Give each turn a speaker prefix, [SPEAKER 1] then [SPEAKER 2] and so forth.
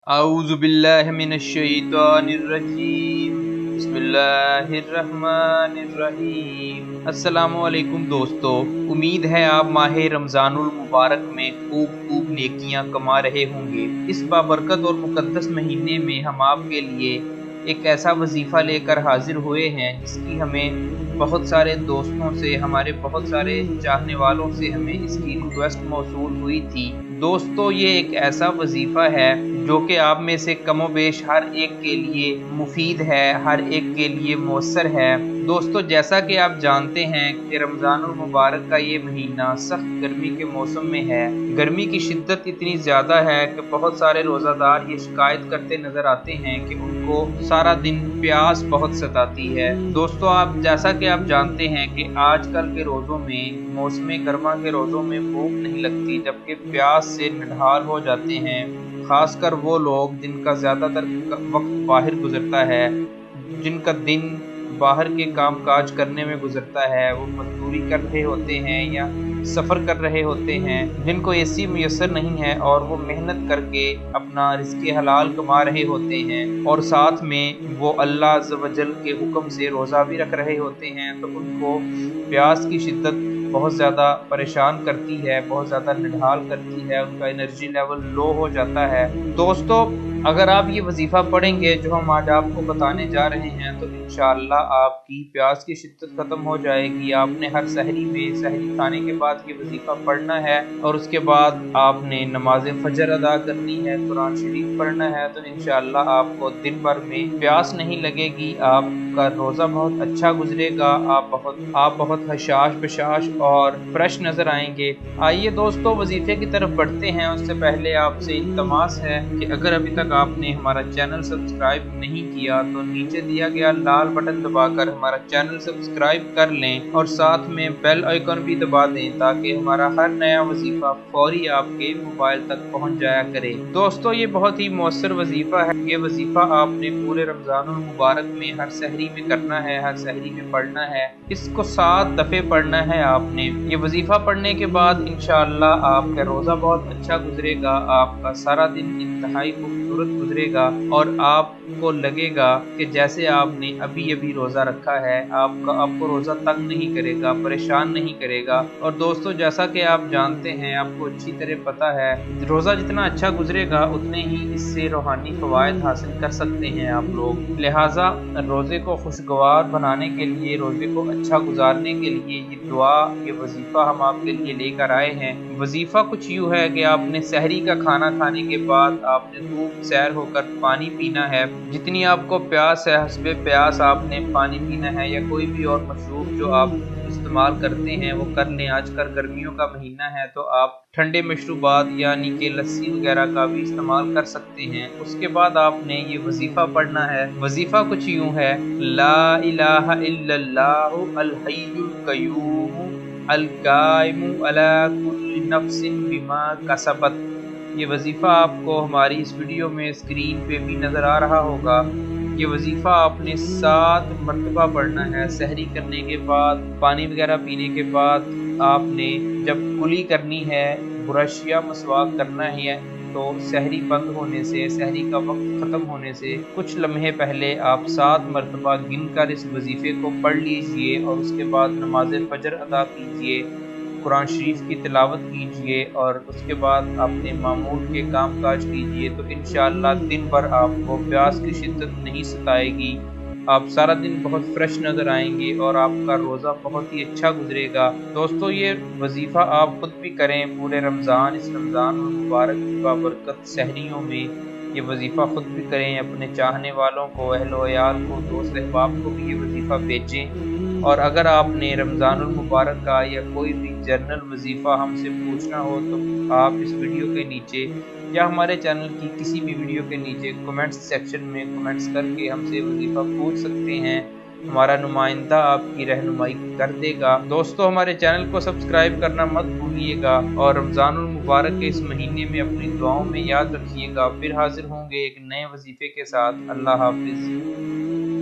[SPEAKER 1] اعوذ باللہ من الشیطان الرجیم، بسم اللہ الرحمن الرحیم۔ السلام علیکم دوستو، امید ہے آپ ماہ رمضان المبارک میں خوب نیکیاں کما رہے ہوں گے۔ اس بابرکت اور مقدس مہینے میں ہم آپ کے لیے ایک ایسا وظیفہ لے کر حاضر ہوئے ہیں جس کی ہمیں بہت سارے دوستوں سے، ہمارے بہت سارے چاہنے والوں سے ہمیں اس کی ریکویسٹ موصول ہوئی تھی۔ دوستو، یہ ایک ایسا وظیفہ ہے جو کہ آپ میں سے کم و بیش ہر ایک کے لیے مفید ہے، ہر ایک کے لیے مؤثر ہے۔ دوستو، جیسا کہ آپ جانتے ہیں کہ رمضان المبارک کا یہ مہینہ سخت گرمی کے موسم میں ہے۔ گرمی کی شدت اتنی زیادہ ہے کہ بہت سارے روزہ دار یہ شکایت کرتے نظر آتے ہیں کہ ان کو سارا دن پیاس بہت ستاتی ہے۔ دوستو، جیسا کہ آپ جانتے ہیں کہ آج کل کے روزوں میں، موسم گرما کے روزوں میں بھوک نہیں لگتی، جبکہ پیاس سے نڈھال ہو جاتے ہیں، خاص کر وہ لوگ جن کا زیادہ تر وقت باہر گزرتا ہے، جن کا دن باہر کے کام کاج کرنے میں گزرتا ہے، وہ مزدوری کر رہے ہوتے ہیں یا سفر کر رہے ہوتے ہیں، جن کو اے سی میسر نہیں ہے اور وہ محنت کر کے اپنا رزق حلال کما رہے ہوتے ہیں، اور ساتھ میں وہ اللہ عز و جل کے حکم سے روزہ بھی رکھ رہے ہوتے ہیں، تو ان کو پیاس کی شدت بہت زیادہ پریشان کرتی ہے، بہت زیادہ نڈھال کرتی ہے، ان کا انرجی لیول لو ہو جاتا ہے۔ دوستو، اگر آپ یہ وظیفہ پڑھیں گے جو ہم آج آپ کو بتانے جا رہے ہیں تو انشاءاللہ آپ کی پیاس کی شدت ختم ہو جائے گی۔ آپ نے ہر سحری میں، سحری کھانے کے بعد یہ وظیفہ پڑھنا ہے، اور اس کے بعد آپ نے نماز فجر ادا کرنی ہے، قرآن شریف پڑھنا ہے، تو انشاءاللہ آپ کو دن بھر میں پیاس نہیں لگے گی، آپ کا روزہ بہت اچھا گزرے گا، آپ بہت حشاش بشاش اور فریش نظر آئیں گے۔ آئیے دوستو، وظیفے کی طرف بڑھتے ہیں۔ اس سے پہلے آپ سے التماس ہے کہ اگر ابھی تک آپ نے ہمارا چینل سبسکرائب نہیں کیا تو نیچے دیا گیا لال بٹن دبا کر ہمارا چینل سبسکرائب کر لیں، اور ساتھ میں بیل آئیکن بھی دبا دیں تاکہ ہمارا ہر نیا وظیفہ فوری آپ کے موبائل تک پہنچ جایا کرے۔ دوستو، یہ بہت ہی مؤثر وظیفہ ہے۔ یہ وظیفہ آپ نے پورے رمضان المبارک میں ہر سحری میں کرنا ہے، ہر سحری میں پڑھنا ہے۔ اس کو 7 دفعے پڑھنا ہے آپ نے۔ یہ وظیفہ پڑھنے کے بعد انشاءاللہ آپ کا روزہ بہت اچھا گزرے گا، آپ کا سارا دن انتہائی خوبصورت گزرے گا، اور آپ کو لگے گا کہ جیسے آپ نے ابھی روزہ رکھا ہے۔ آپ کو روزہ تنگ نہیں کرے گا، پریشان نہیں کرے گا۔ اور دوستو، جیسا کہ آپ جانتے ہیں، آپ کو اچھی طرح پتہ ہے، روزہ جتنا اچھا گزرے گا اتنے ہی اس سے روحانی فوائد حاصل کر سکتے ہیں آپ لوگ۔ لہٰذا روزے کو خوشگوار بنانے کے لیے، روزے کو اچھا گزارنے کے لیے یہ دعا، یہ وظیفہ ہم آپ کے لیے لے کر آئے ہیں۔ وظیفہ کچھ یوں ہے کہ آپ نے سحری کا کھانا کھانے کے بعد آپ نے خوب سیر ہو کر پانی پینا ہے۔ جتنی آپ کو پیاس ہے، حسب پیاس آپ نے پانی پینا ہے، یا کوئی بھی اور مشروب جو آپ استعمال کرتے ہیں وہ کر لیں۔ آج کل گرمیوں کا مہینہ ہے تو آپ ٹھنڈے مشروبات یعنی کہ لسی وغیرہ کا بھی استعمال کر سکتے ہیں۔ اس کے بعد آپ نے یہ وظیفہ پڑھنا ہے۔ وظیفہ کچھ یوں ہے: لا الہ الا اللہ الحی القیوم القائم علی کل نفس بما کسبت۔ یہ وظیفہ آپ کو ہماری اس ویڈیو میں اسکرین پہ بھی نظر آ رہا ہوگا۔ یہ وظیفہ آپ نے 7 مرتبہ پڑھنا ہے۔ سحری کرنے کے بعد، پانی وغیرہ پینے کے بعد آپ نے جب کلی کرنی ہے، برش یا مسواک کرنا ہے، تو سحری بند ہونے سے، سحری کا وقت ختم ہونے سے کچھ لمحے پہلے آپ 7 مرتبہ گن کر اس وظیفے کو پڑھ لیجئے، اور اس کے بعد نماز فجر ادا کیجئے، قرآن شریف کی تلاوت کیجئے، اور اس کے بعد اپنے معمول کے کام کاج کیجئے، تو انشاءاللہ دن بھر آپ کو پیاس کی شدت نہیں ستائے گی، آپ سارا دن بہت فریش نظر آئیں گے، اور آپ کا روزہ بہت ہی اچھا گزرے گا۔ دوستو، یہ وظیفہ آپ خود بھی کریں پورے رمضان، اس رمضان المبارک کی بابرکت سحریوں میں یہ وظیفہ خود بھی کریں، اپنے چاہنے والوں کو، اہل و عیال کو، دوست احباب کو بھی یہ وظیفہ بھیجیں۔ اور اگر آپ نے رمضان المبارک کا یا کوئی بھی جنرل وظیفہ ہم سے پوچھنا ہو تو آپ اس ویڈیو کے نیچے یا ہمارے چینل کی کسی بھی ویڈیو کے نیچے کمنٹس سیکشن میں کمنٹس کر کے ہم سے وظیفہ پوچھ سکتے ہیں، ہمارا نمائندہ آپ کی رہنمائی کر دے گا۔ دوستو، ہمارے چینل کو سبسکرائب کرنا مت بھولیے گا، اور رمضان المبارک کے اس مہینے میں اپنی دعاؤں میں یاد رکھیے گا۔ پھر حاضر ہوں گے ایک نئے وظیفے کے ساتھ۔ اللہ حافظ۔